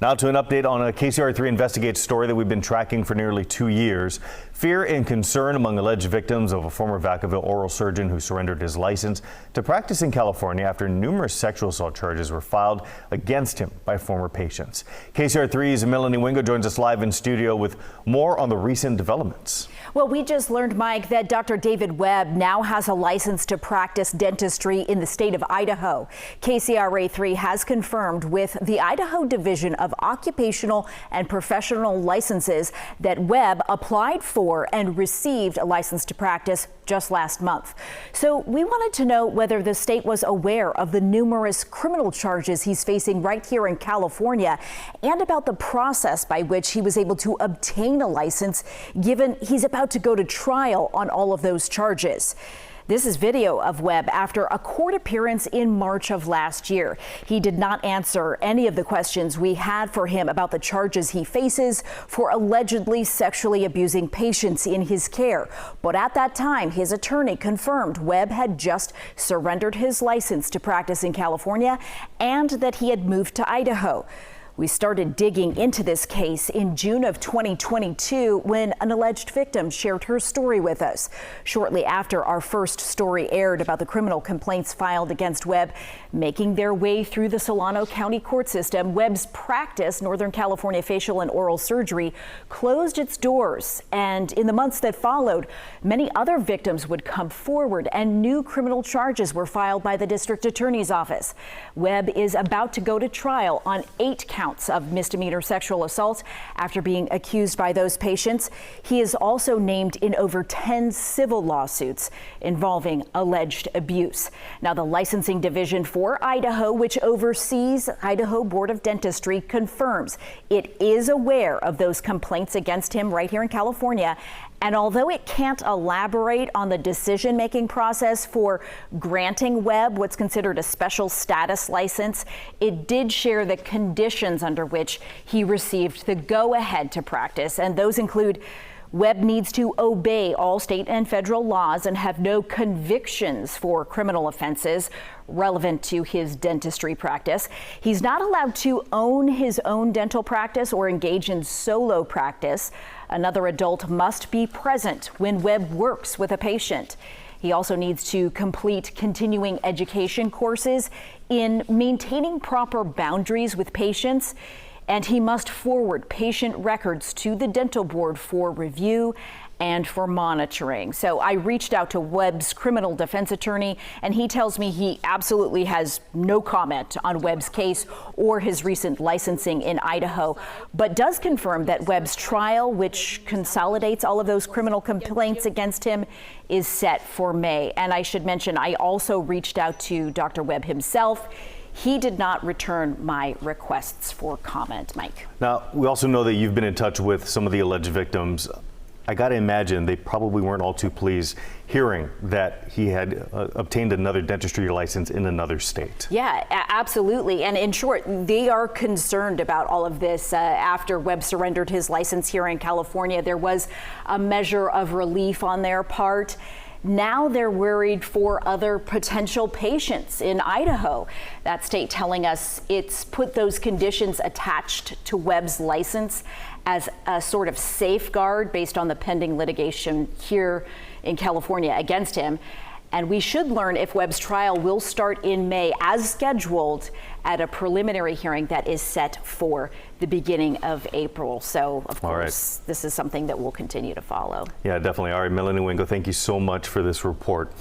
Now to an update on a KCRA3 Investigates story that we've been tracking for nearly 2 years. Fear and concern among alleged victims of a former Vacaville oral surgeon who surrendered his license to practice in California after numerous sexual assault charges were filed against him by former patients. KCRA3's Melanie Wingo joins us live in studio with more on the recent developments. Well, we just learned, Mike, that Dr. David Webb now has a license to practice dentistry in the state of Idaho. KCRA3 has confirmed with the Idaho Division of Occupational and Professional Licenses that Webb applied for and received a license to practice just last month. So we wanted to know whether the state was aware of the numerous criminal charges he's facing right here in California and about the process by which he was able to obtain a license, given he's about to go to trial on all of those charges. This is video of Webb after a court appearance in March of last year. He did not answer any of the questions we had for him about the charges he faces for allegedly sexually abusing patients in his care. But at that time, his attorney confirmed Webb had just surrendered his license to practice in California and that he had moved to Idaho. We started digging into this case in June of 2022 when an alleged victim shared her story with us. Shortly after our first story aired about the criminal complaints filed against Webb making their way through the Solano County court system, Webb's practice, Northern California Facial and Oral Surgery, closed its doors. And in the months that followed, many other victims would come forward and new criminal charges were filed by the district attorney's office. Webb is about to go to trial on 8 counts of misdemeanor sexual assault after being accused by those patients. He is also named in over 10 civil lawsuits involving alleged abuse. Now, the licensing division for Idaho, which oversees Idaho Board of Dentistry, confirms it is aware of those complaints against him right here in California. And although it can't elaborate on the decision-making process for granting Webb what's considered a special status license, it did share the conditions under which he received the go-ahead to practice. And those include Webb needs to obey all state and federal laws and have no convictions for criminal offenses relevant to his dentistry practice. He's not allowed to own his own dental practice or engage in solo practice. Another adult must be present when Webb works with a patient. He also needs to complete continuing education courses in maintaining proper boundaries with patients. And he must forward patient records to the dental board for review and for monitoring. So I reached out to Webb's criminal defense attorney, and he tells me he absolutely has no comment on Webb's case or his recent licensing in Idaho, but does confirm that Webb's trial, which consolidates all of those criminal complaints against him, is set for May. And I should mention, I also reached out to Dr. Webb himself. He did not return my requests for comment, Mike. Now, we also know that you've been in touch with some of the alleged victims. I got to imagine they probably weren't all too pleased hearing that he had obtained another dentistry license in another state. Yeah, absolutely. And in short, they are concerned about all of this. After Webb surrendered his license here in California, there was a measure of relief on their part. Now they're worried for other potential patients in Idaho. That state telling us it's put those conditions attached to Webb's license as a sort of safeguard based on the pending litigation here in California against him. And we should learn if Webb's trial will start in May as scheduled at a preliminary hearing that is set for the beginning of April. So, of course, this is something that we'll continue to follow. Yeah, definitely. All right, Melanie Wingo, thank you so much for this report.